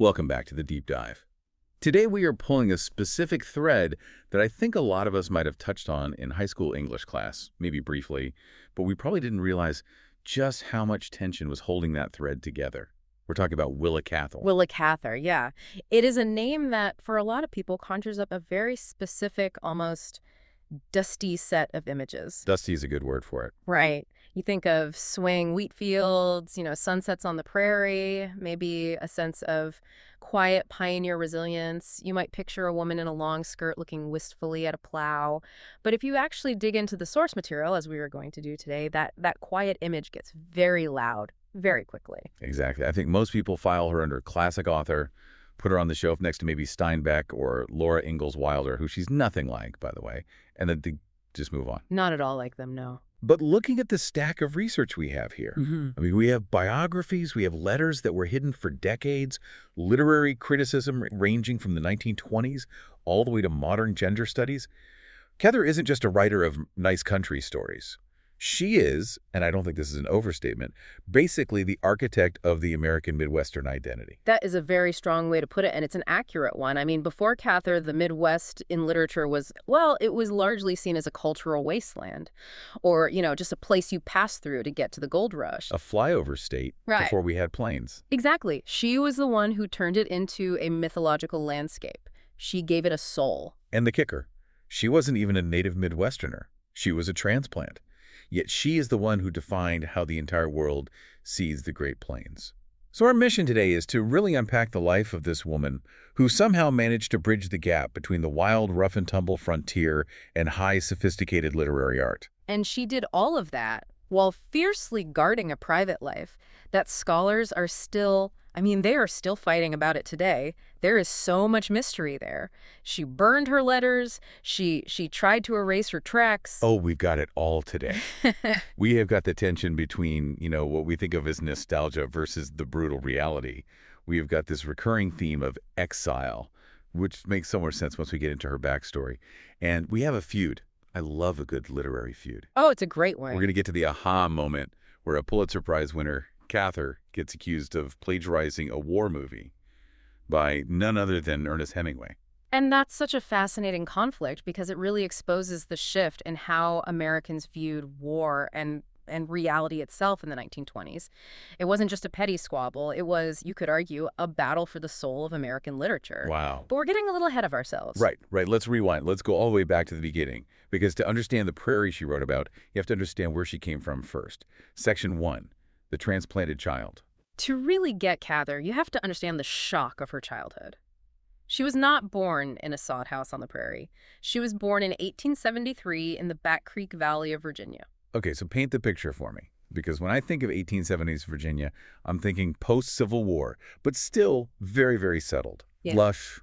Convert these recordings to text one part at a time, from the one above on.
Welcome back to the Deep Dive. Today we are pulling a specific thread that I think a lot of us might have touched on in high school English class, maybe briefly, but we probably didn't realize just how much tension was holding that thread together. We're talking about Willa Cather. Willa Cather, yeah. It is a name that, for a lot of people, conjures up a very specific, almost dusty set of images. Dusty is a good word for it. Right. You think of swing wheat fields, sunsets on the prairie, maybe a sense of quiet pioneer resilience. You might picture a woman in a long skirt looking wistfully at a plow. But if you actually dig into the source material, as we were going to do today, that quiet image gets very loud very quickly. Exactly. I think most people file her under classic author, put her on the shelf next to maybe Steinbeck or Laura Ingalls Wilder, who she's nothing like, by the way, and then they just move on. Not at all like them, no. But looking at the stack of research we have here, I mean, we have biographies, we have letters that were hidden for decades, literary criticism ranging from the 1920s all the way to modern gender studies. Cather isn't just a writer of nice country stories. She is, and I don't think this is an overstatement, basically the architect of the American Midwestern identity. That is a very strong way to put it, and it's an accurate one. I mean, before Cather, the Midwest in literature was, well, it was largely seen as a cultural wasteland or, just a place you pass through to get to the gold rush. A flyover state before we had planes. Exactly. She was the one who turned it into a mythological landscape. She gave it a soul. And the kicker, she wasn't even a native Midwesterner. She was a transplant. Yet she is the one who defined how the entire world sees the Great Plains. So our mission today is to really unpack the life of this woman who somehow managed to bridge the gap between the wild, rough-and-tumble frontier and high, sophisticated literary art. And she did all of that while fiercely guarding a private life that scholars are still, they are still fighting about it today. There is so much mystery there. She burned her letters. She tried to erase her tracks. Oh, we've got it all today. We have got the tension between, what we think of as nostalgia versus the brutal reality. We have got this recurring theme of exile, which makes so much sense once we get into her backstory. And we have a feud. I love a good literary feud. Oh, it's a great one. We're going to get to the aha moment where a Pulitzer Prize winner, Cather, gets accused of plagiarizing a war movie by none other than Ernest Hemingway. And that's such a fascinating conflict because it really exposes the shift in how Americans viewed war and reality itself in the 1920s. It wasn't just a petty squabble. It was, you could argue, a battle for the soul of American literature. Wow. But we're getting a little ahead of ourselves. Right. Let's rewind. Let's go all the way back to the beginning. Because to understand the prairie she wrote about, you have to understand where she came from first. Section 1, the transplanted child. To really get Cather, you have to understand the shock of her childhood. She was not born in a sod house on the prairie. She was born in 1873 in the Back Creek Valley of Virginia. Okay, so paint the picture for me. Because when I think of 1870s Virginia, I'm thinking post-Civil War, but still very, very settled. Yeah. Lush,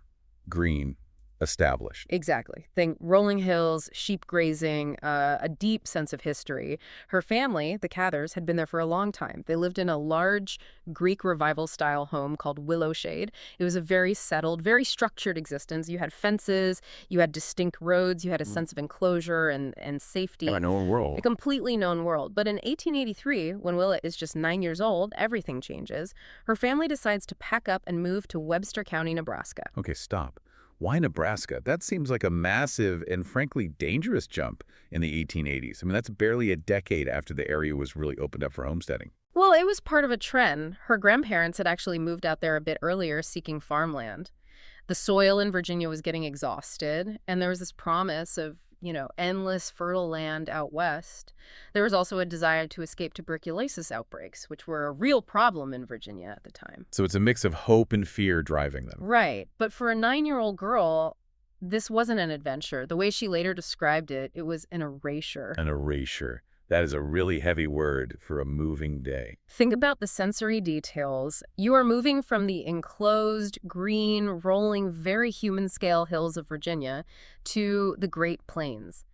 green, established. Exactly. Think rolling hills, sheep grazing, a deep sense of history. Her family, the Cathers, had been there for a long time. They lived in a large Greek revival-style home called Willow Shade. It was a very settled, very structured existence. You had fences, you had distinct roads, you had a sense of enclosure and safety. A known world. A completely known world. But in 1883, when Willa is just 9 years old, everything changes. Her family decides to pack up and move to Webster County, Nebraska. Okay, stop. Why Nebraska? That seems like a massive and frankly dangerous jump in the 1880s. That's barely a decade after the area was really opened up for homesteading. Well, it was part of a trend. Her grandparents had actually moved out there a bit earlier seeking farmland. The soil in Virginia was getting exhausted, and there was this promise of, endless fertile land out west. There was also a desire to escape tuberculosis outbreaks, which were a real problem in Virginia at the time. So it's a mix of hope and fear driving them. Right. But for a 9-year-old girl, this wasn't an adventure. The way she later described it, it was an erasure. An erasure. That is a really heavy word for a moving day. Think about the sensory details. You are moving from the enclosed, green, rolling, very human-scale hills of Virginia to the Great Plains.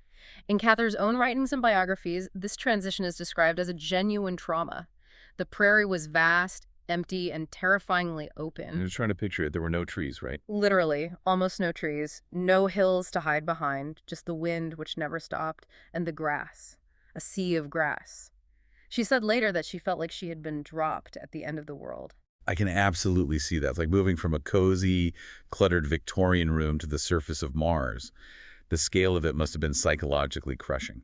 In Cather's own writings and biographies, this transition is described as a genuine trauma. The prairie was vast, empty, and terrifyingly open. I'm just trying to picture it. There were no trees, right? Literally, almost no trees, no hills to hide behind, just the wind which never stopped, and the grass. A sea of grass. She said later that she felt like she had been dropped at the end of the world. I can absolutely see that. It's like moving from a cozy, cluttered Victorian room to the surface of Mars. The scale of it must have been psychologically crushing.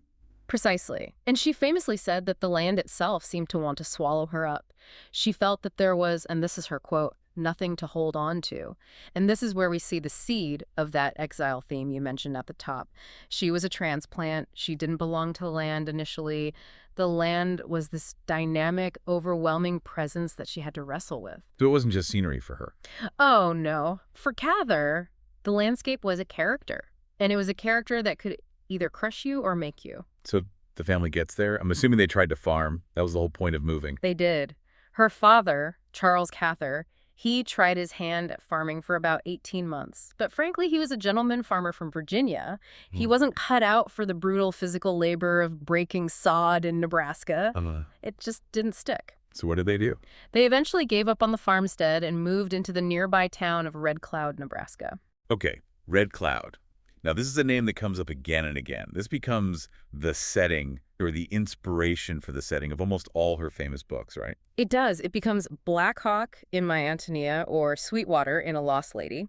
Precisely. And she famously said that the land itself seemed to want to swallow her up. She felt that there was, and this is her quote, nothing to hold on to. And this is where we see the seed of that exile theme you mentioned at the top. She was a transplant. She didn't belong to land initially. The land was this dynamic, overwhelming presence that she had to wrestle with. So it wasn't just scenery for her. Oh, no. For Cather, the landscape was a character. And it was a character that could either crush you or make you. So the family gets there. I'm assuming they tried to farm. That was the whole point of moving. They did. Her father, Charles Cather, he tried his hand at farming for about 18 months. But frankly, he was a gentleman farmer from Virginia. He wasn't cut out for the brutal physical labor of breaking sod in Nebraska. It just didn't stick. So what did they do? They eventually gave up on the farmstead and moved into the nearby town of Red Cloud, Nebraska. Okay, Red Cloud. Now, this is a name that comes up again and again. This becomes the setting or the inspiration for the setting of almost all her famous books, right? It does. It becomes Black Hawk in My Ántonia or Sweetwater in A Lost Lady.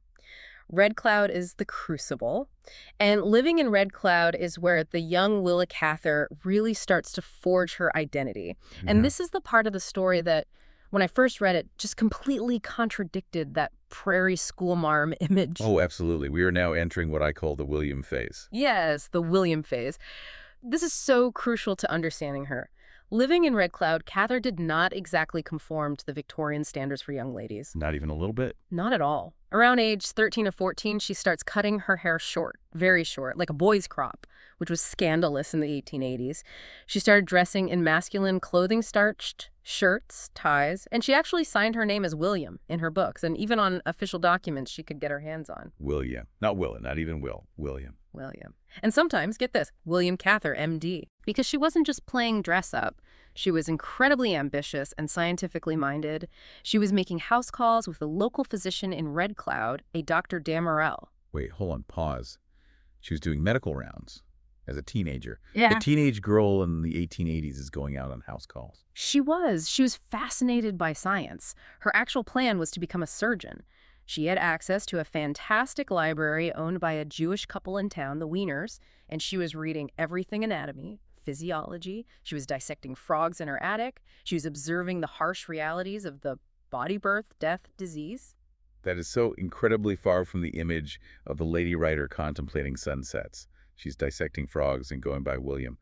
Red Cloud is the crucible. And living in Red Cloud is where the young Willa Cather really starts to forge her identity. And this is the part of the story that, when I first read it, just completely contradicted that prairie schoolmarm image. Oh, absolutely. We are now entering what I call the William phase. Yes, the William phase. This is so crucial to understanding her. Living in Red Cloud, Cather did not exactly conform to the Victorian standards for young ladies. Not even a little bit? Not at all. Around age 13 or 14, she starts cutting her hair short, very short, like a boy's crop, which was scandalous in the 1880s. She started dressing in masculine clothing, starched shirts, ties, and she actually signed her name as William in her books, and even on official documents she could get her hands on. William. Not Willa, not even Will. William. William. And sometimes, get this, William Cather, M.D. Because she wasn't just playing dress up. She was incredibly ambitious and scientifically minded. She was making house calls with a local physician in Red Cloud, a Dr. Damerel. Wait, hold on, pause. She was doing medical rounds as a teenager. Yeah. A teenage girl in the 1880s is going out on house calls. She was fascinated by science. Her actual plan was to become a surgeon. She had access to a fantastic library owned by a Jewish couple in town, the Wieners, and she was reading everything anatomy, physiology. She was dissecting frogs in her attic. She was observing the harsh realities of the body, birth, death, disease. That is so incredibly far from the image of the lady writer contemplating sunsets. She's dissecting frogs and going by William.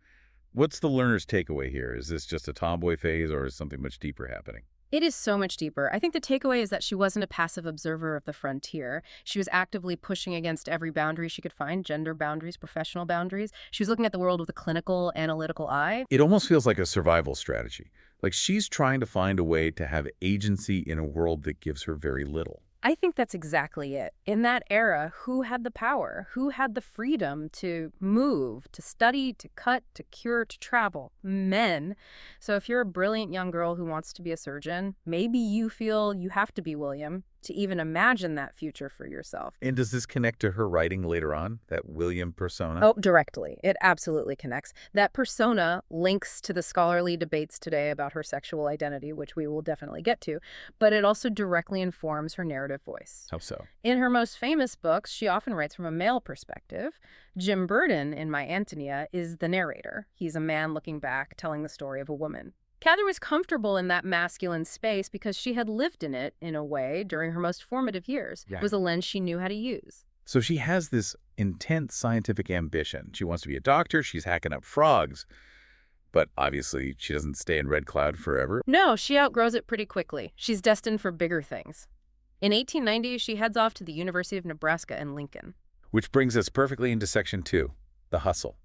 What's the learner's takeaway here? Is this just a tomboy phase or is something much deeper happening? It is so much deeper. I think the takeaway is that she wasn't a passive observer of the frontier. She was actively pushing against every boundary she could find, gender boundaries, professional boundaries. She was looking at the world with a clinical, analytical eye. It almost feels like a survival strategy. Like she's trying to find a way to have agency in a world that gives her very little. I think that's exactly it. In that era, who had the power? Who had the freedom to move, to study, to cut, to cure, to travel? Men. So if you're a brilliant young girl who wants to be a surgeon, maybe you feel you have to be William to even imagine that future for yourself. And does this connect to her writing later on, that William persona? Oh, directly. It absolutely connects. That persona links to the scholarly debates today about her sexual identity, which we will definitely get to, but it also directly informs her narrative voice. How so? In her most famous books, she often writes from a male perspective. Jim Burden, in My Ántonia, is the narrator. He's a man looking back, telling the story of a woman. Cather was comfortable in that masculine space because she had lived in it, in a way, during her most formative years. Yeah. It was a lens she knew how to use. So she has this intense scientific ambition. She wants to be a doctor. She's hacking up frogs. But obviously, she doesn't stay in Red Cloud forever. No, she outgrows it pretty quickly. She's destined for bigger things. In 1890, she heads off to the University of Nebraska in Lincoln. Which brings us perfectly into Section 2, the hustle.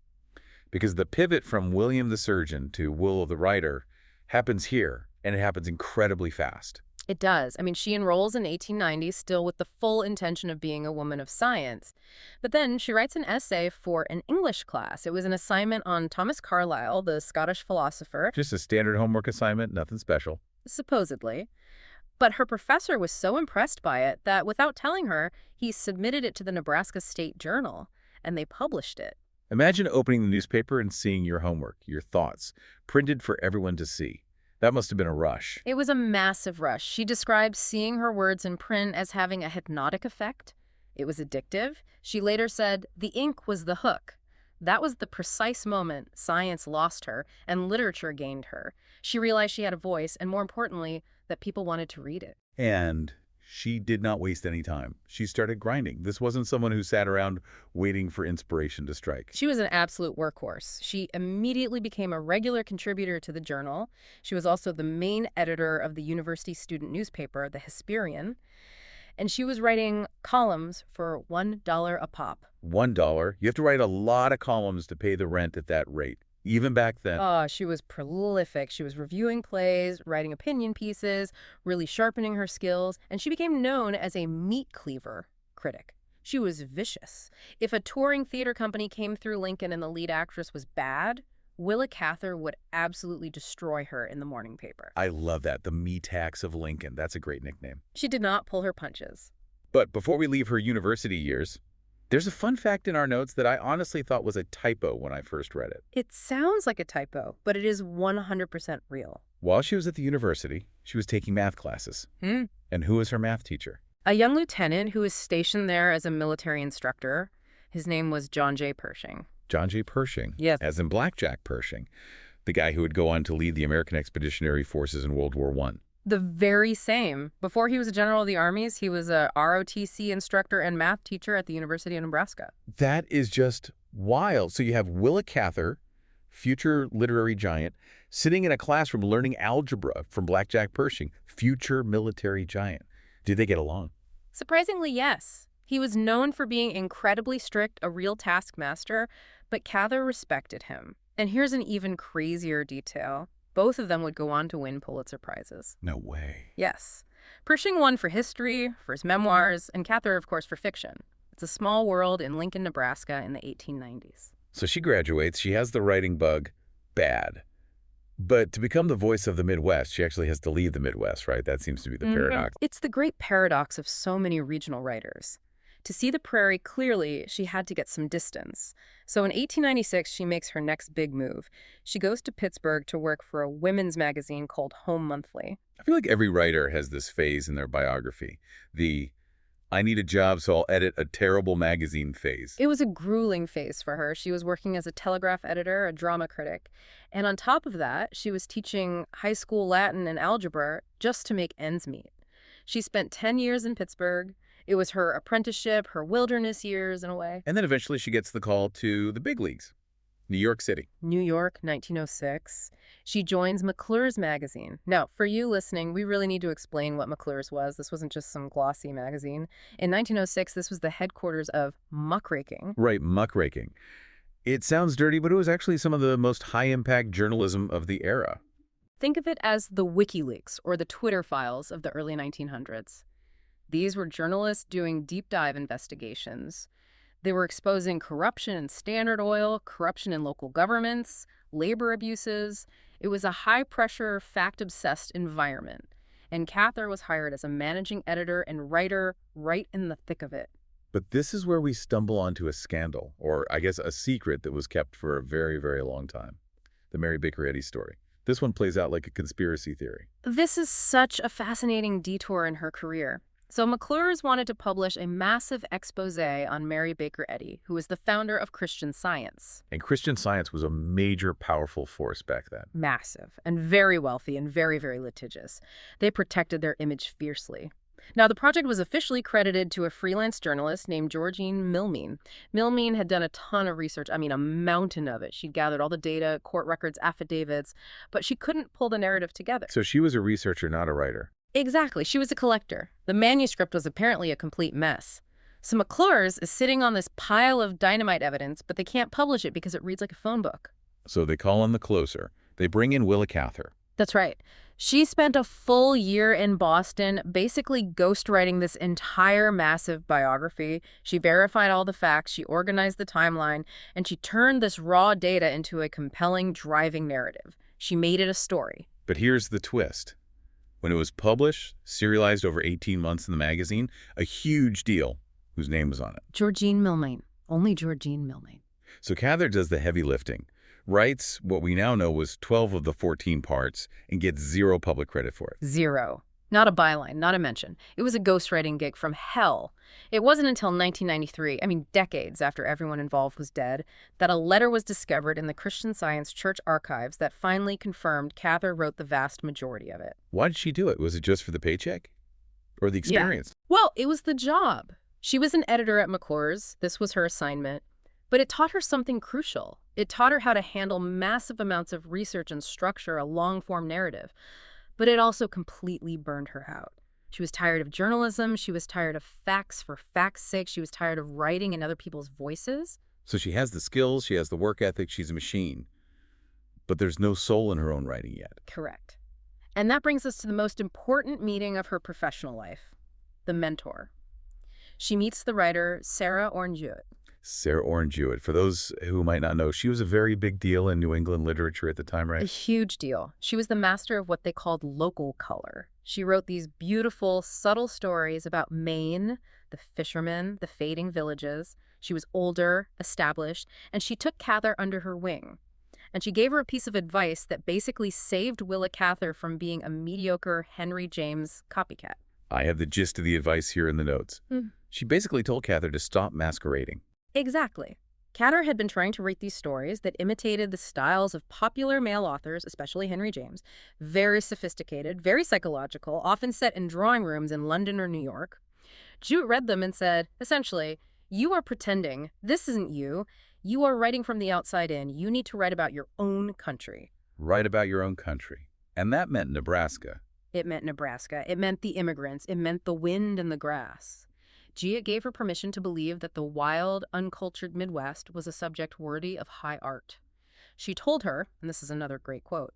Because the pivot from William the surgeon to Will the writer happens here, and it happens incredibly fast. It does. I mean, she enrolls in 1890 still with the full intention of being a woman of science. But then she writes an essay for an English class. It was an assignment on Thomas Carlyle, the Scottish philosopher. Just a standard homework assignment, nothing special. Supposedly. But her professor was so impressed by it that without telling her, he submitted it to the Nebraska State Journal, and they published it. Imagine opening the newspaper and seeing your homework, your thoughts, printed for everyone to see. That must have been a rush. It was a massive rush. She described seeing her words in print as having a hypnotic effect. It was addictive. She later said, "The ink was the hook." That was the precise moment science lost her and literature gained her. She realized she had a voice, and more importantly, that people wanted to read it. And she did not waste any time. She started grinding. This wasn't someone who sat around waiting for inspiration to strike. She was an absolute workhorse. She immediately became a regular contributor to the journal. She was also the main editor of the university student newspaper, the Hesperian. And she was writing columns for $1 a pop. $1. You have to write a lot of columns to pay the rent at that rate, even back then. Oh, she was prolific. She was reviewing plays, writing opinion pieces, really sharpening her skills, and she became known as a meat cleaver critic. She was vicious. If a touring theater company came through Lincoln and the lead actress was bad, Willa Cather would absolutely destroy her in the morning paper. I love that. The me-tax of Lincoln. That's a great nickname. She did not pull her punches. But before we leave her university years, there's a fun fact in our notes that I honestly thought was a typo when I first read it. It sounds like a typo, but it is 100% real. While she was at the university, she was taking math classes. And who was her math teacher? A young lieutenant who was stationed there as a military instructor. His name was John J. Pershing. John J. Pershing. Yes. As in Blackjack Pershing, the guy who would go on to lead the American Expeditionary Forces in World War I. The very same. Before he was a general of the armies, he was a ROTC instructor and math teacher at the University of Nebraska. That is just wild. So you have Willa Cather, future literary giant, sitting in a classroom learning algebra from Blackjack Pershing, future military giant. Did they get along? Surprisingly, yes. He was known for being incredibly strict, a real taskmaster, but Cather respected him. And here's an even crazier detail. Both of them would go on to win Pulitzer Prizes. No way. Yes. Pershing won for history, for his memoirs, and Cather, of course, for fiction. It's a small world in Lincoln, Nebraska in the 1890s. So she graduates. She has the writing bug. Bad. But to become the voice of the Midwest, she actually has to leave the Midwest, right? That seems to be the paradox. It's the great paradox of so many regional writers. To see the prairie clearly, she had to get some distance. So in 1896, she makes her next big move. She goes to Pittsburgh to work for a women's magazine called Home Monthly. I feel like every writer has this phase in their biography. The I need a job, so I'll edit a terrible magazine phase. It was a grueling phase for her. She was working as a telegraph editor, a drama critic. And on top of that, she was teaching high school Latin and algebra just to make ends meet. She spent 10 years in Pittsburgh. It was her apprenticeship, her wilderness years in a way. And then eventually she gets the call to the big leagues, New York City. New York, 1906. She joins McClure's magazine. Now, for you listening, we really need to explain what McClure's was. This wasn't just some glossy magazine. In 1906, this was the headquarters of muckraking. Right, muckraking. It sounds dirty, but it was actually some of the most high-impact journalism of the era. Think of it as the WikiLeaks or the Twitter files of the early 1900s. These were journalists doing deep dive investigations. They were exposing corruption in Standard Oil, corruption in local governments, labor abuses. It was a high-pressure, fact-obsessed environment. And Cather was hired as a managing editor and writer right in the thick of it. But this is where we stumble onto a scandal, or I guess a secret that was kept for a very, very long time. The Mary Baker Eddy story. This one plays out like a conspiracy theory. This is such a fascinating detour in her career. So McClure's wanted to publish a massive expose on Mary Baker Eddy, who was the founder of Christian Science. And Christian Science was a major, powerful force back then. Massive, and very wealthy, and very, very litigious. They protected their image fiercely. Now, the project was officially credited to a freelance journalist named Georgine Milmeen. Milmeen had done a ton of research, a mountain of it. She'd gathered all the data, court records, affidavits, but she couldn't pull the narrative together. So she was a researcher, not a writer. Exactly. She was a collector. The manuscript was apparently a complete mess. So McClure's is sitting on this pile of dynamite evidence, but they can't publish it because it reads like a phone book. So they call in the closer. They bring in Willa Cather. That's right. She spent a full year in Boston basically ghostwriting this entire massive biography. She verified all the facts, she organized the timeline, and she turned this raw data into a compelling, driving narrative. She made it a story. But here's the twist. When it was published, serialized over 18 months in the magazine, a huge deal, whose name was on it. Georgine Milmeen. Only Georgine Milmeen. So Cather does the heavy lifting, Writes what we now know was 12 of the 14 parts and gets zero public credit for it. Zero. Not a byline, not a mention. It was a ghostwriting gig from hell. It wasn't until 1993, decades after everyone involved was dead, that a letter was discovered in the Christian Science Church archives that finally confirmed Cather wrote the vast majority of it. Why did she do it? Was it just for the paycheck? Or the experience? Yeah. Well, it was the job. She was an editor at McClure's. This was her assignment. But it taught her something crucial. It taught her how to handle massive amounts of research and structure a long-form narrative. But it also completely burned her out. She was tired of journalism. She was tired of facts for facts' sake. She was tired of writing in other people's voices. So she has the skills, she has the work ethic, she's a machine. But there's no soul in her own writing yet. Correct. And that brings us to the most important meeting of her professional life, the mentor. She meets the writer Sarah Orne Jewett. Sarah Orne Jewett. For those who might not know, she was a very big deal in New England literature at the time, right? A huge deal. She was the master of what they called local color. She wrote these beautiful, subtle stories about Maine, the fishermen, the fading villages. She was older, established, and she took Cather under her wing. And she gave her a piece of advice that basically saved Willa Cather from being a mediocre Henry James copycat. I have the gist of the advice here in the notes. She basically told Cather to stop masquerading. Exactly. Cather had been trying to write these stories that imitated the styles of popular male authors, especially Henry James. Very sophisticated, very psychological, often set in drawing rooms in London or New York. Jewett read them and said, essentially, you are pretending. This isn't you. You are writing from the outside in. You need to write about your own country. Write about your own country. And that meant Nebraska. It meant Nebraska. It meant the immigrants. It meant the wind and the grass. Jewett gave her permission to believe that the wild, uncultured Midwest was a subject worthy of high art. She told her, and this is another great quote,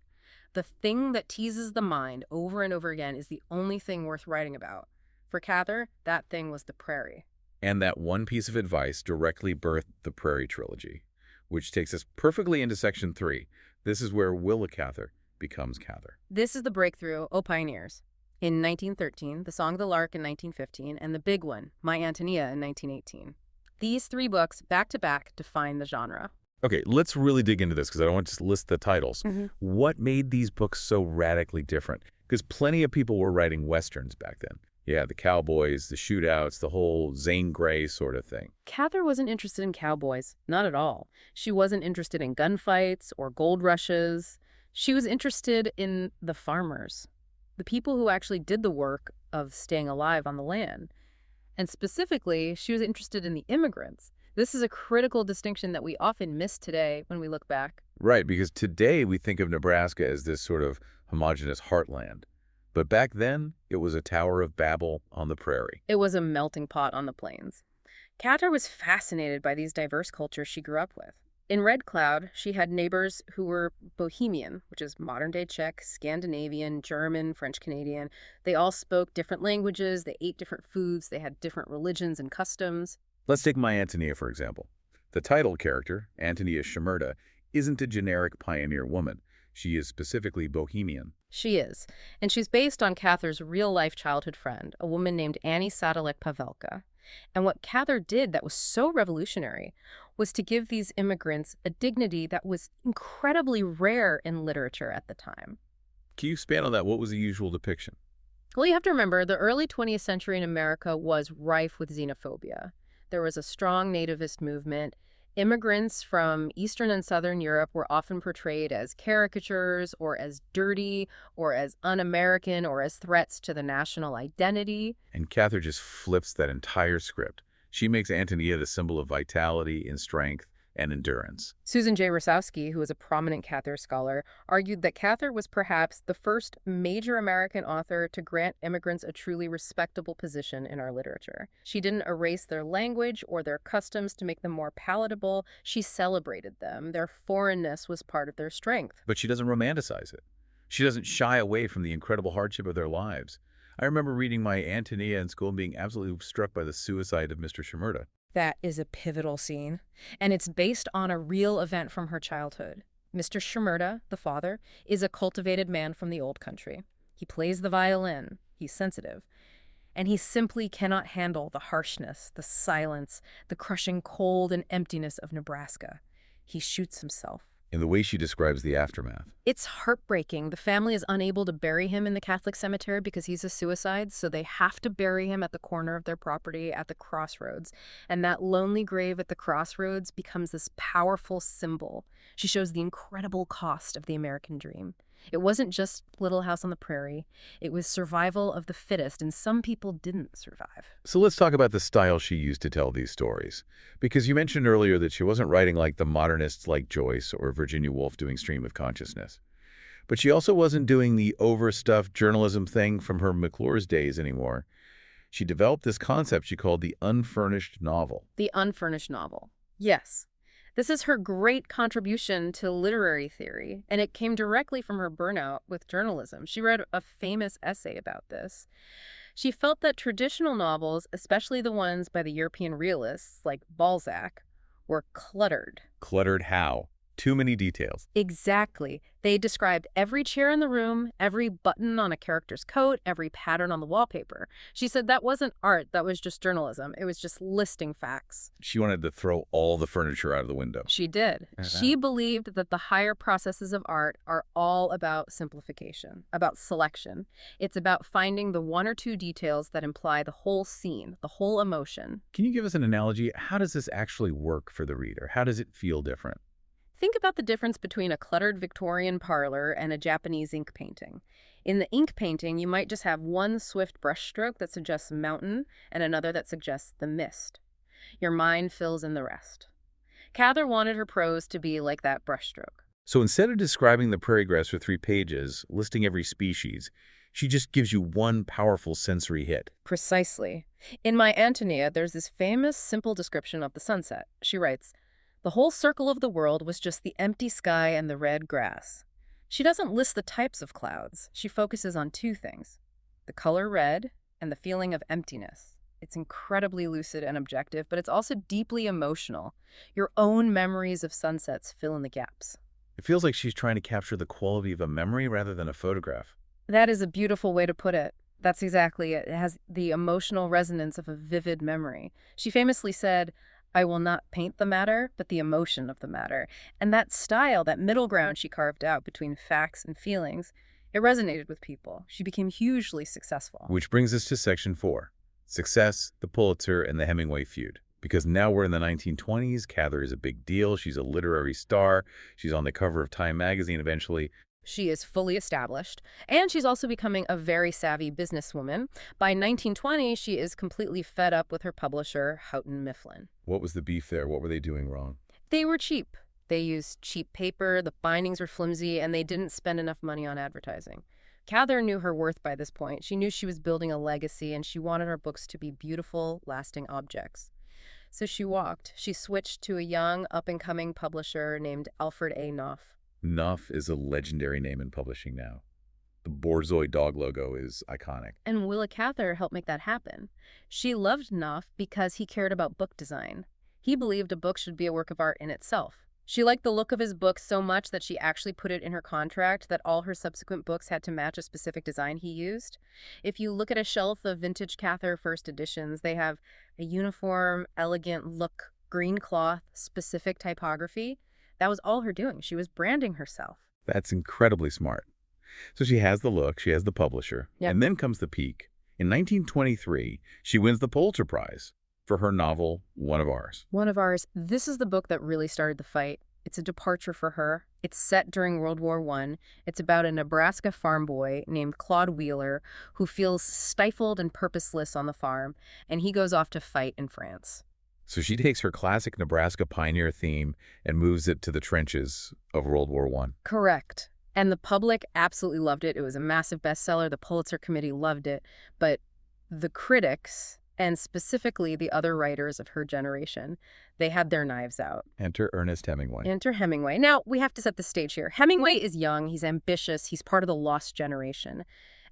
"The thing that teases the mind over and over again is the only thing worth writing about." For Cather, that thing was the prairie. And that one piece of advice directly birthed the Prairie Trilogy, which takes us perfectly into Section 3. This is where Willa Cather becomes Cather. This is the breakthrough, O Pioneers. In 1913, The Song of the Lark in 1915, and the big one, My Ántonia in 1918. These three books, back-to-back, define the genre. Okay, let's really dig into this because I don't want to just list the titles. What made these books so radically different? Because plenty of people were writing Westerns back then. Yeah, the cowboys, the shootouts, the whole Zane Grey sort of thing. Cather wasn't interested in cowboys, not at all. She wasn't interested in gunfights or gold rushes. She was interested in the farmers, the people who actually did the work of staying alive on the land. And specifically, she was interested in the immigrants. This is a critical distinction that we often miss today when we look back. Right, because today we think of Nebraska as this sort of homogeneous heartland. But back then, it was a Tower of Babel on the prairie. It was a melting pot on the plains. Cather was fascinated by these diverse cultures she grew up with. In Red Cloud, she had neighbors who were Bohemian, which is modern-day Czech, Scandinavian, German, French-Canadian. They all spoke different languages, they ate different foods, they had different religions and customs. Let's take My Ántonia, for example. The title character, Ántonia Shimerda, isn't a generic pioneer woman. She is specifically Bohemian. She is, and she's based on Cather's real-life childhood friend, a woman named Annie Sadalek-Pavelka. And what Cather did that was so revolutionary was to give these immigrants a dignity that was incredibly rare in literature at the time. Can you expand on that? What was the usual depiction? Well, you have to remember, the early 20th century in America was rife with xenophobia. There was a strong nativist movement. Immigrants from Eastern and Southern Europe were often portrayed as caricatures or as dirty or as un-American or as threats to the national identity. And Cather just flips that entire script. She makes Ántonia the symbol of vitality and strength and endurance. Susan J. Rosowski, who is a prominent Cather scholar, argued that Cather was perhaps the first major American author to grant immigrants a truly respectable position in our literature. She didn't erase their language or their customs to make them more palatable. She celebrated them. Their foreignness was part of their strength. But she doesn't romanticize it. She doesn't shy away from the incredible hardship of their lives. I remember reading My Ántonia in school and being absolutely struck by the suicide of Mr. Shimerda. That is a pivotal scene, and it's based on a real event from her childhood. Mr. Shimerda, the father, is a cultivated man from the old country. He plays the violin, he's sensitive, and he simply cannot handle the harshness, the silence, the crushing cold and emptiness of Nebraska. He shoots himself. In the way she describes the aftermath. It's heartbreaking. The family is unable to bury him in the Catholic cemetery because he's a suicide, so they have to bury him at the corner of their property at the crossroads. And that lonely grave at the crossroads becomes this powerful symbol. She shows the incredible cost of the American dream. It wasn't just Little House on the Prairie. It was survival of the fittest, and some people didn't survive. So let's talk about the style she used to tell these stories. Because you mentioned earlier that she wasn't writing like the modernists like Joyce or Virginia Woolf doing stream of consciousness. But she also wasn't doing the overstuffed journalism thing from her McClure's days anymore. She developed this concept she called the unfurnished novel. The unfurnished novel. Yes. This is her great contribution to literary theory, and it came directly from her burnout with journalism. She wrote a famous essay about this. She felt that traditional novels, especially the ones by the European realists like Balzac, were cluttered. Cluttered how? Too many details. Exactly. They described every chair in the room, every button on a character's coat, every pattern on the wallpaper. She said that wasn't art, that was just journalism. It was just listing facts. She wanted to throw all the furniture out of the window. She did. She believed that the higher processes of art are all about simplification, about selection. It's about finding the one or two details that imply the whole scene, the whole emotion. Can you give us an analogy? How does this actually work for the reader? How does it feel different? Think about the difference between a cluttered Victorian parlor and a Japanese ink painting. In the ink painting, you might just have one swift brushstroke that suggests mountain and another that suggests the mist. Your mind fills in the rest. Cather wanted her prose to be like that brushstroke. So instead of describing the prairie grass for 3 pages, listing every species, she just gives you one powerful sensory hit. Precisely. In my Ántonia, there's this famous, simple description of the sunset. She writes, "The whole circle of the world was just the empty sky and the red grass." She doesn't list the types of clouds. She focuses on 2 things, the color red and the feeling of emptiness. It's incredibly lucid and objective, but it's also deeply emotional. Your own memories of sunsets fill in the gaps. It feels like she's trying to capture the quality of a memory rather than a photograph. That is a beautiful way to put it. That's exactly it. It has the emotional resonance of a vivid memory. She famously said, "I will not paint the matter, but the emotion of the matter." And that style, that middle ground she carved out between facts and feelings, it resonated with people. She became hugely successful. Which brings us to section 4, success, the Pulitzer, and the Hemingway feud. Because now we're in the 1920s, Cather is a big deal. She's a literary star. She's on the cover of Time magazine eventually. She is fully established, and she's also becoming a very savvy businesswoman. By 1920, she is completely fed up with her publisher, Houghton Mifflin. What was the beef there? What were they doing wrong? They were cheap. They used cheap paper, the bindings were flimsy, and they didn't spend enough money on advertising. Cather knew her worth by this point. She knew she was building a legacy, and she wanted her books to be beautiful, lasting objects. So she walked. She switched to a young, up-and-coming publisher named Alfred A. Knopf. Knopf is a legendary name in publishing now. The Borzoi dog logo is iconic. And Willa Cather helped make that happen. She loved Knopf because he cared about book design. He believed a book should be a work of art in itself. She liked the look of his book so much that she actually put it in her contract that all her subsequent books had to match a specific design he used. If you look at a shelf of vintage Cather first editions, they have a uniform, elegant look, green cloth, specific typography. That was all her doing. She was branding herself. That's incredibly smart. So she has the look, she has the publisher, and then comes the peak. In 1923, she wins the Pulitzer Prize for her novel, One of Ours. One of Ours. This is the book that really started the fight. It's a departure for her. It's set during World War I. It's about a Nebraska farm boy named Claude Wheeler who feels stifled and purposeless on the farm, and he goes off to fight in France. So she takes her classic Nebraska pioneer theme and moves it to the trenches of World War I. Correct. And the public absolutely loved it. It was a massive bestseller. The Pulitzer Committee loved it. But the critics, and specifically the other writers of her generation, they had their knives out. Enter Ernest Hemingway. Enter Hemingway. Now, we have to set the stage here. Hemingway is young. He's ambitious. He's part of the lost generation.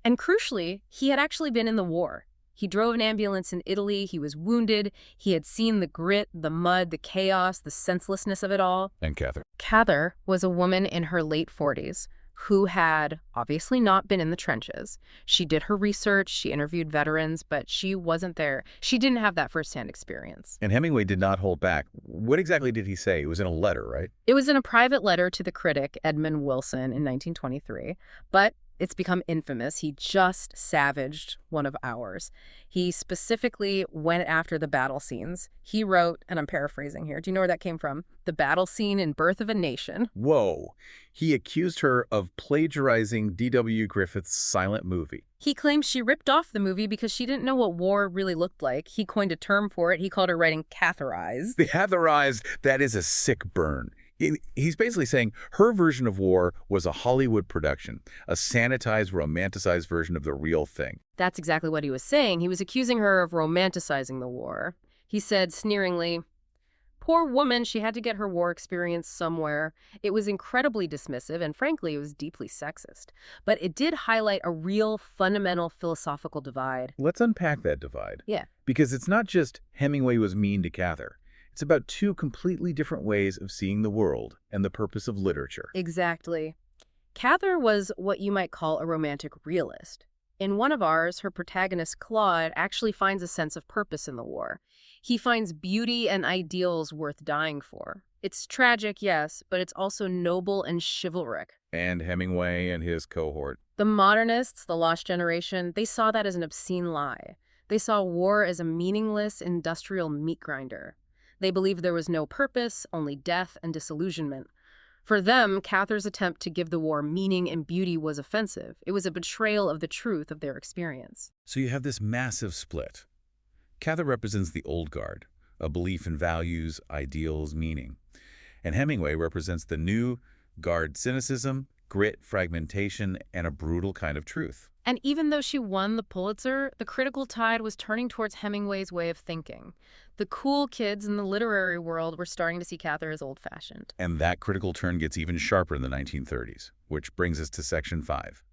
And crucially, he had actually been in the war. He drove an ambulance in Italy. He was wounded. He had seen the grit, the mud, the chaos, the senselessness of it all. And Cather. Cather was a woman in her late 40s. who had obviously not been in the trenches. She did her research, she interviewed veterans, but she wasn't there. She didn't have that firsthand experience. And Hemingway did not hold back. What exactly did he say? It was in a letter, right? It was in a private letter to the critic Edmund Wilson in 1923, but it's become infamous. He just savaged one of ours. He specifically went after the battle scenes. He wrote, and I'm paraphrasing here, do you know where that came from? The battle scene in Birth of a Nation. Whoa. He accused her of plagiarizing D.W. Griffith's silent movie. He claims she ripped off the movie because she didn't know what war really looked like. He coined a term for it. He called her writing Catherized. The Catherized, that is a sick burn. He's basically saying her version of war was a Hollywood production, a sanitized, romanticized version of the real thing. That's exactly what he was saying. He was accusing her of romanticizing the war. He said sneeringly, "Poor woman, she had to get her war experience somewhere." It was incredibly dismissive, and frankly, it was deeply sexist. But it did highlight a real fundamental philosophical divide. Let's unpack that divide. Yeah. Because it's not just Hemingway was mean to Cather. It's about two completely different ways of seeing the world and the purpose of literature. Exactly. Cather was what you might call a romantic realist. In one of ours, her protagonist, Claude, actually finds a sense of purpose in the war. He finds beauty and ideals worth dying for. It's tragic, yes, but it's also noble and chivalric. And Hemingway and his cohort. The modernists, the lost generation, they saw that as an obscene lie. They saw war as a meaningless industrial meat grinder. They believed there was no purpose, only death and disillusionment. For them, Cather's attempt to give the war meaning and beauty was offensive. It was a betrayal of the truth of their experience. So you have this massive split. Cather represents the old guard, a belief in values, ideals, meaning. And Hemingway represents the new guard, cynicism, grit, fragmentation, and a brutal kind of truth. And even though she won the Pulitzer, the critical tide was turning towards Hemingway's way of thinking. The cool kids in the literary world were starting to see Cather as old-fashioned. And that critical turn gets even sharper in the 1930s, which brings us to Section 5.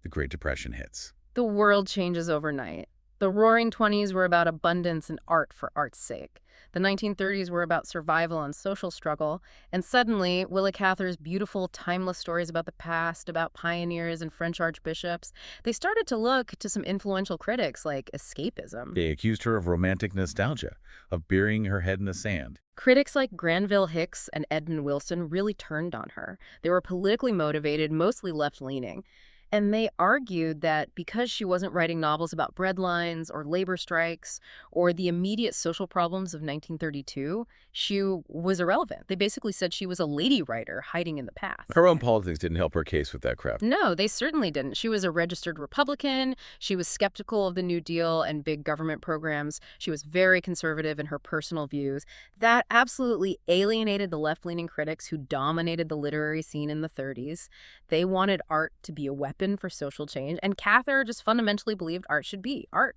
The Great Depression hits. The world changes overnight. The Roaring Twenties were about abundance and art for art's sake. The 1930s were about survival and social struggle, and suddenly, Willa Cather's beautiful, timeless stories about the past, about pioneers and French archbishops, they started to look to some influential critics like escapism. They accused her of romantic nostalgia, of burying her head in the sand. Critics like Granville Hicks and Edmund Wilson really turned on her. They were politically motivated, mostly left-leaning. And they argued that because she wasn't writing novels about breadlines or labor strikes or the immediate social problems of 1932, she was irrelevant. They basically said she was a lady writer hiding in the past. Her own politics didn't help her case with that crap. No, they certainly didn't. She was a registered Republican. She was skeptical of the New Deal and big government programs. She was very conservative in her personal views. That absolutely alienated the left-leaning critics who dominated the literary scene in the 30s. They wanted art to be a weapon for social change, and Cather just fundamentally believed art should be art.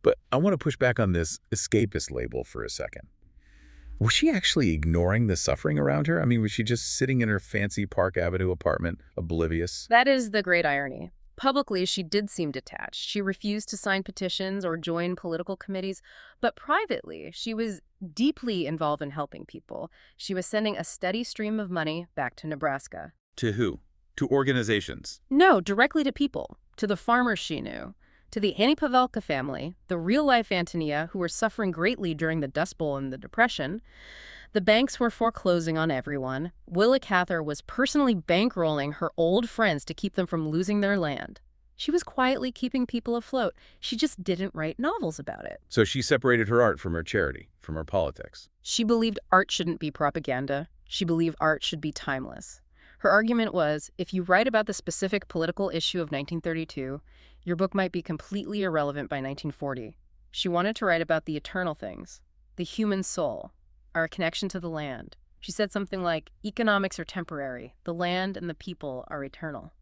But I want to push back on this escapist label for a second. Was she actually ignoring the suffering around her? I mean, was she just sitting in her fancy Park Avenue apartment, oblivious? That is the great irony. Publicly, she did seem detached. She refused to sign petitions or join political committees, but privately, she was deeply involved in helping people. She was sending a steady stream of money back to Nebraska. To who? To organizations? No, directly to people, to the farmers she knew, to the Annie Pavelka family, the real-life Ántonia, who were suffering greatly during the Dust Bowl and the Depression. The banks were foreclosing on everyone. Willa Cather was personally bankrolling her old friends to keep them from losing their land. She was quietly keeping people afloat. She just didn't write novels about it. So she separated her art from her charity, from her politics. She believed art shouldn't be propaganda. She believed art should be timeless. Her argument was, if you write about the specific political issue of 1932, your book might be completely irrelevant by 1940. She wanted to write about the eternal things, the human soul, our connection to the land. She said something like, economics are temporary, the land and the people are eternal.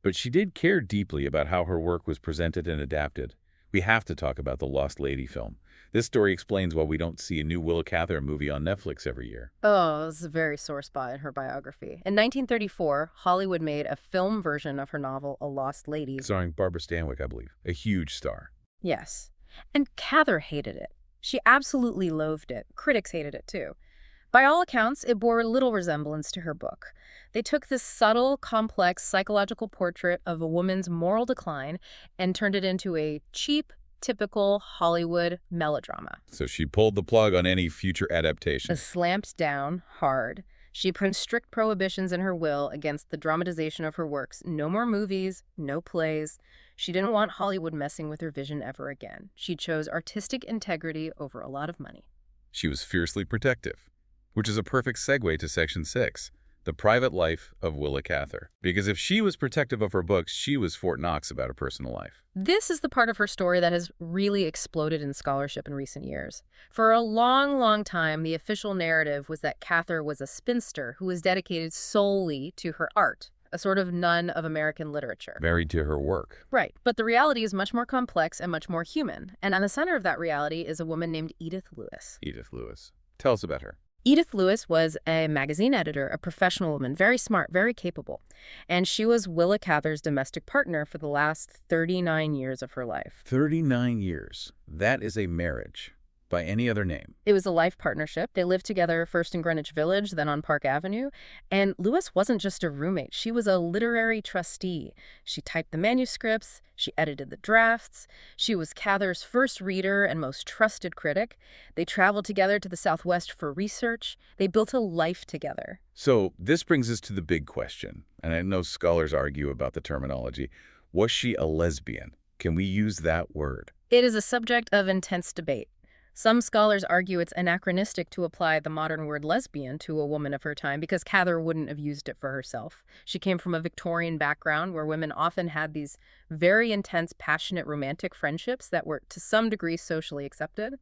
But she did care deeply about how her work was presented and adapted. We have to talk about the Lost Lady film. This story explains why we don't see a new Willa Cather movie on Netflix every year. Oh, this is a very sore spot in her biography. In 1934, Hollywood made a film version of her novel, A Lost Lady. Starring Barbara Stanwyck, I believe. A huge star. Yes. And Cather hated it. She absolutely loathed it. Critics hated it, too. By all accounts, it bore little resemblance to her book. They took this subtle, complex psychological portrait of a woman's moral decline and turned it into a cheap, typical Hollywood melodrama. So she pulled the plug on any future adaptation. Slamped down hard. She put strict prohibitions in her will against the dramatization of her works. No more movies, no plays. She didn't want Hollywood messing with her vision ever again. She chose artistic integrity over a lot of money. She was fiercely protective, which is a perfect segue to Section 6, the private life of Willa Cather. Because if she was protective of her books, she was Fort Knox about her personal life. This is the part of her story that has really exploded in scholarship in recent years. For a long, long time, the official narrative was that Cather was a spinster who was dedicated solely to her art, a sort of nun of American literature. Married to her work. Right, but the reality is much more complex and much more human. And on the center of that reality is a woman named Edith Lewis. Edith Lewis. Tell us about her. Edith Lewis was a magazine editor, a professional woman, very smart, very capable. And she was Willa Cather's domestic partner for the last 39 years of her life. 39 years. That is a marriage by any other name. It was a life partnership. They lived together first in Greenwich Village, then on Park Avenue. And Lewis wasn't just a roommate. She was a literary trustee. She typed the manuscripts. She edited the drafts. She was Cather's first reader and most trusted critic. They traveled together to the Southwest for research. They built a life together. So this brings us to the big question, and I know scholars argue about the terminology. Was she a lesbian? Can we use that word? It is a subject of intense debate. Some scholars argue it's anachronistic to apply the modern word lesbian to a woman of her time because Cather wouldn't have used it for herself. She came from a Victorian background where women often had these very intense, passionate, romantic friendships that were to some degree socially accepted.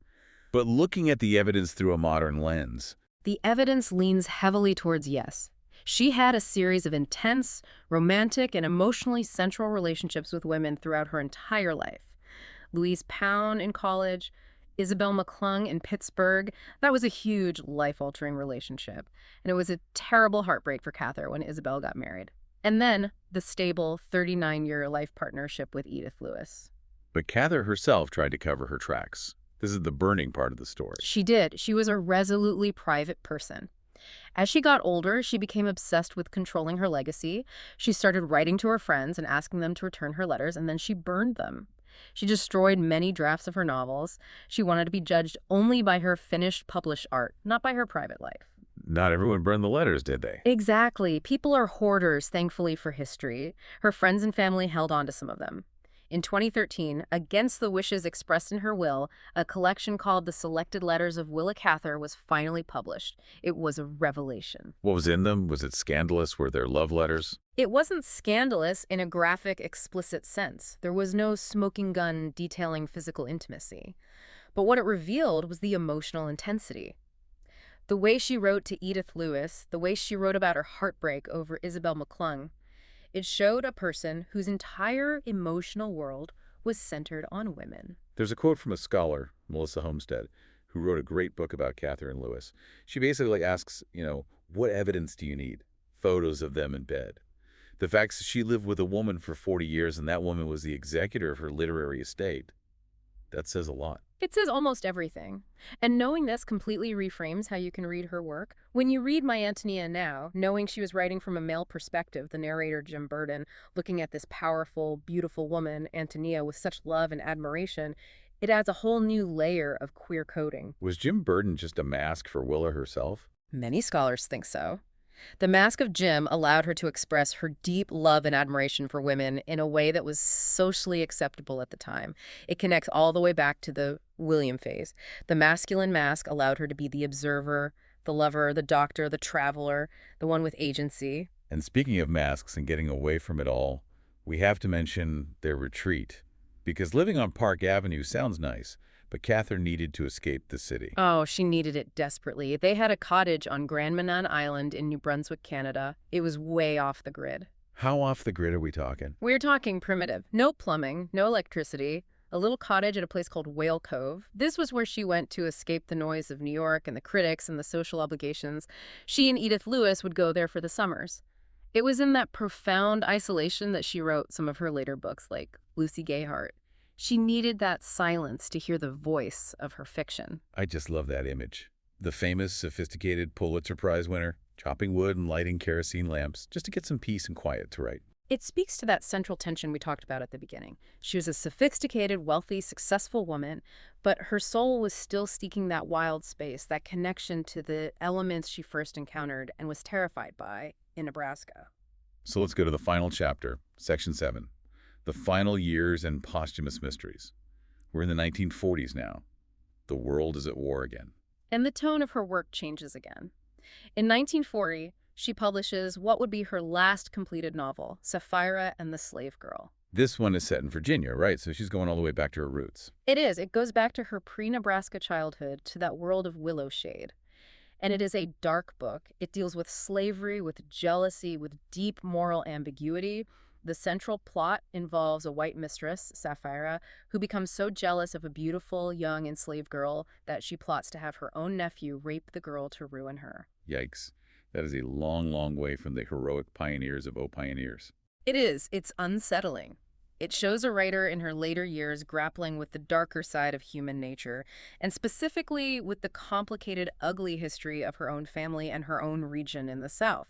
But looking at the evidence through a modern lens, the evidence leans heavily towards yes. She had a series of intense, romantic, and emotionally central relationships with women throughout her entire life. Louise Pound in college, Isabel McClung in Pittsburgh. That was a huge life-altering relationship. And it was a terrible heartbreak for Cather when Isabel got married. And then the stable 39-year life partnership with Edith Lewis. But Cather herself tried to cover her tracks. This is the burning part of the story. She did. She was a resolutely private person. As she got older, she became obsessed with controlling her legacy. She started writing to her friends and asking them to return her letters, and then she burned them. She destroyed many drafts of her novels. She wanted to be judged only by her finished, published art, not by her private life. Not everyone burned the letters, did they? Exactly. People are hoarders, thankfully, for history. Her friends and family held on to some of them. In 2013, against the wishes expressed in her will, a collection called The Selected Letters of Willa Cather was finally published. It was a revelation. What was in them? Was it scandalous? Were there love letters? It wasn't scandalous in a graphic, explicit sense. There was no smoking gun detailing physical intimacy. But what it revealed was the emotional intensity. The way she wrote to Edith Lewis, the way she wrote about her heartbreak over Isabel McClung, it showed a person whose entire emotional world was centered on women. There's a quote from a scholar, Melissa Homestead, who wrote a great book about Cather and Lewis. She basically asks, what evidence do you need? Photos of them in bed. The fact that she lived with a woman for 40 years and that woman was the executor of her literary estate, that says a lot. It says almost everything. And knowing this completely reframes how you can read her work. When you read My Ántonia now, knowing she was writing from a male perspective, the narrator Jim Burden, looking at this powerful, beautiful woman, Ántonia, with such love and admiration, it adds a whole new layer of queer coding. Was Jim Burden just a mask for Willa herself? Many scholars think so. The mask of Jim allowed her to express her deep love and admiration for women in a way that was socially acceptable at the time. It connects all the way back to the William phase. The masculine mask allowed her to be the observer, the lover, the doctor, the traveler, the one with agency. And speaking of masks and getting away from it all, we have to mention their retreat. Because living on Park Avenue sounds nice, but Cather needed to escape the city. Oh, she needed it desperately. They had a cottage on Grand Manan Island in New Brunswick, Canada. It was way off the grid. How off the grid are we talking? We're talking primitive. No plumbing, no electricity, a little cottage at a place called Whale Cove. This was where she went to escape the noise of New York and the critics and the social obligations. She and Edith Lewis would go there for the summers. It was in that profound isolation that she wrote some of her later books, like Lucy Gayheart. She needed that silence to hear the voice of her fiction. I just love that image. The famous, sophisticated Pulitzer Prize winner, chopping wood and lighting kerosene lamps just to get some peace and quiet to write. It speaks to that central tension we talked about at the beginning. She was a sophisticated, wealthy, successful woman, but her soul was still seeking that wild space, that connection to the elements she first encountered and was terrified by in Nebraska. So let's go to the final chapter, Section 7, The Final Years and Posthumous Mysteries. We're in the 1940s now. The world is at war again. And the tone of her work changes again. In 1940, she publishes what would be her last completed novel, Sapphira and the Slave Girl. This one is set in Virginia, right? So she's going all the way back to her roots. It is. It goes back to her pre-Nebraska childhood, to that world of willow shade. And it is a dark book. It deals with slavery, with jealousy, with deep moral ambiguity. The central plot involves a white mistress, Sapphira, who becomes so jealous of a beautiful, young, enslaved girl that she plots to have her own nephew rape the girl to ruin her. Yikes. That is a long, long way from the heroic pioneers of pioneers. It is. It's unsettling. It shows a writer in her later years grappling with the darker side of human nature, and specifically with the complicated, ugly history of her own family and her own region in the South.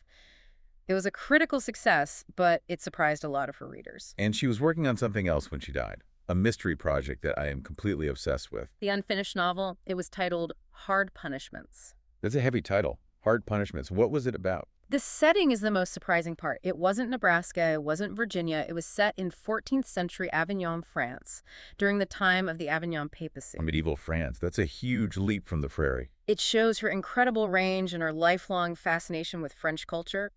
It was a critical success, but it surprised a lot of her readers. And she was working on something else when she died, a mystery project that I am completely obsessed with. The unfinished novel, it was titled Hard Punishments. That's a heavy title, Hard Punishments. What was it about? The setting is the most surprising part. It wasn't Nebraska, it wasn't Virginia. It was set in 14th century Avignon, France, during the time of the Avignon papacy. Medieval France. That's a huge leap from the prairie. It shows her incredible range and her lifelong fascination with French culture.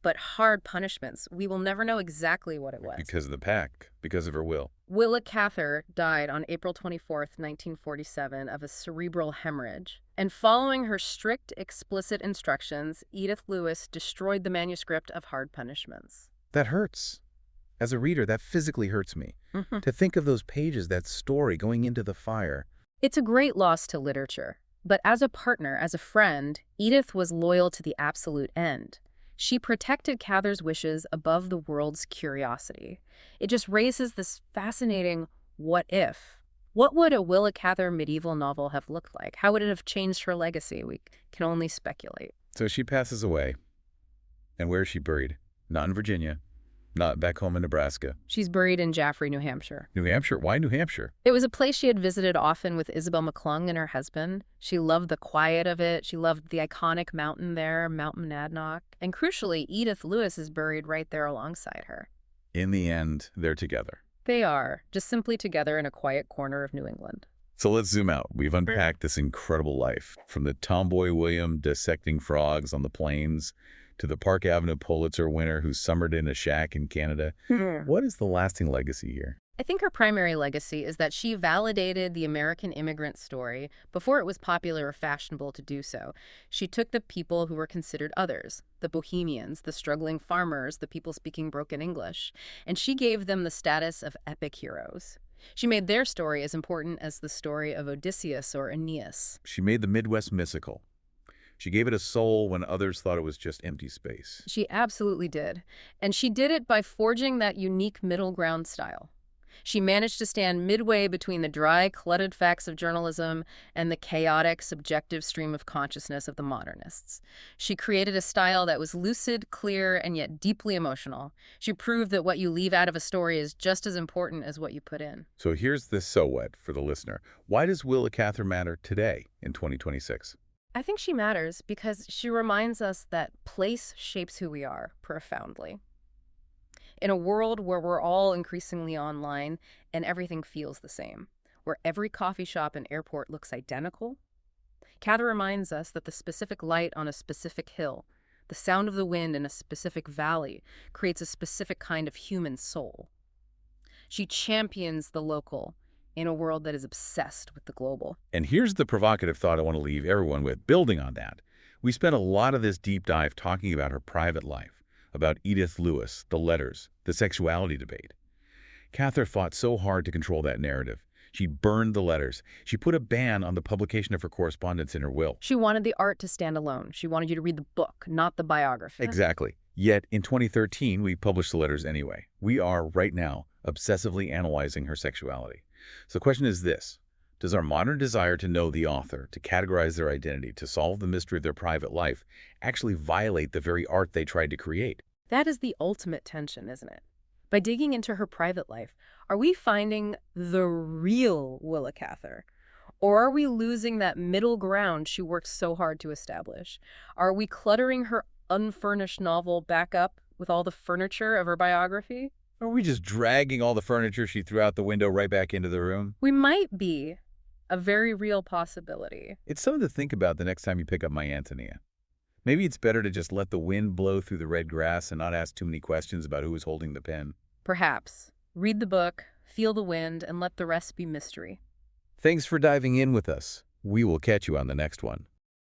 But Hard Punishments, we will never know exactly what it was. Because of the pack, because of her will. Willa Cather died on April 24th, 1947, of a cerebral hemorrhage. And following her strict, explicit instructions, Edith Lewis destroyed the manuscript of Hard Punishments. That hurts. As a reader, that physically hurts me. To think of those pages, that story going into the fire. It's a great loss to literature. But as a partner, as a friend, Edith was loyal to the absolute end. She protected Cather's wishes above the world's curiosity. It just raises this fascinating what if. What would a Willa Cather medieval novel have looked like? How would it have changed her legacy? We can only speculate. So she passes away. And where is she buried? Not in Virginia. Not back home in Nebraska. She's buried in Jaffrey, New Hampshire. New Hampshire? Why New Hampshire? It was a place she had visited often with Isabel McClung and her husband. She loved the quiet of it. She loved the iconic mountain there, Mount Monadnock. And crucially, Edith Lewis is buried right there alongside her. In the end, they're together. They are, just simply together in a quiet corner of New England. So let's zoom out. We've unpacked this incredible life, from the tomboy William dissecting frogs on the plains to the Park Avenue Pulitzer winner who summered in a shack in Canada. What is the lasting legacy here? I think her primary legacy is that she validated the American immigrant story before it was popular or fashionable to do so. She took the people who were considered others, the bohemians, the struggling farmers, the people speaking broken English, and she gave them the status of epic heroes. She made their story as important as the story of Odysseus or Aeneas. She made the Midwest mystical. She gave it a soul when others thought it was just empty space. She absolutely did. And she did it by forging that unique middle ground style. She managed to stand midway between the dry, cluttered facts of journalism and the chaotic, subjective stream of consciousness of the modernists. She created a style that was lucid, clear, and yet deeply emotional. She proved that what you leave out of a story is just as important as what you put in. So here's the so what for the listener. Why does Willa Cather matter today in 2026? I think she matters because she reminds us that place shapes who we are profoundly. In a world where we're all increasingly online and everything feels the same, where every coffee shop and airport looks identical, Cather reminds us that the specific light on a specific hill, the sound of the wind in a specific valley, creates a specific kind of human soul. She champions the local in a world that is obsessed with the global. And here's the provocative thought I want to leave everyone with, building on that. We spent a lot of this deep dive talking about her private life, about Edith Lewis, the letters, the sexuality debate. Cather fought so hard to control that narrative. She burned the letters. She put a ban on the publication of her correspondence in her will. She wanted the art to stand alone. She wanted you to read the book, not the biography. Exactly. Yet in 2013, we published the letters anyway. We are, right now, obsessively analyzing her sexuality. So the question is this. Does our modern desire to know the author, to categorize their identity, to solve the mystery of their private life, actually violate the very art they tried to create? That is the ultimate tension, isn't it? By digging into her private life, are we finding the real Willa Cather? Or are we losing that middle ground she worked so hard to establish? Are we cluttering her unfurnished novel back up with all the furniture of her biography? Are we just dragging all the furniture she threw out the window right back into the room? We might be. A very real possibility. It's something to think about the next time you pick up my Ántonia. Maybe it's better to just let the wind blow through the red grass and not ask too many questions about who is holding the pen. Perhaps. Read the book, feel the wind, and let the rest be mystery. Thanks for diving in with us. We will catch you on the next one.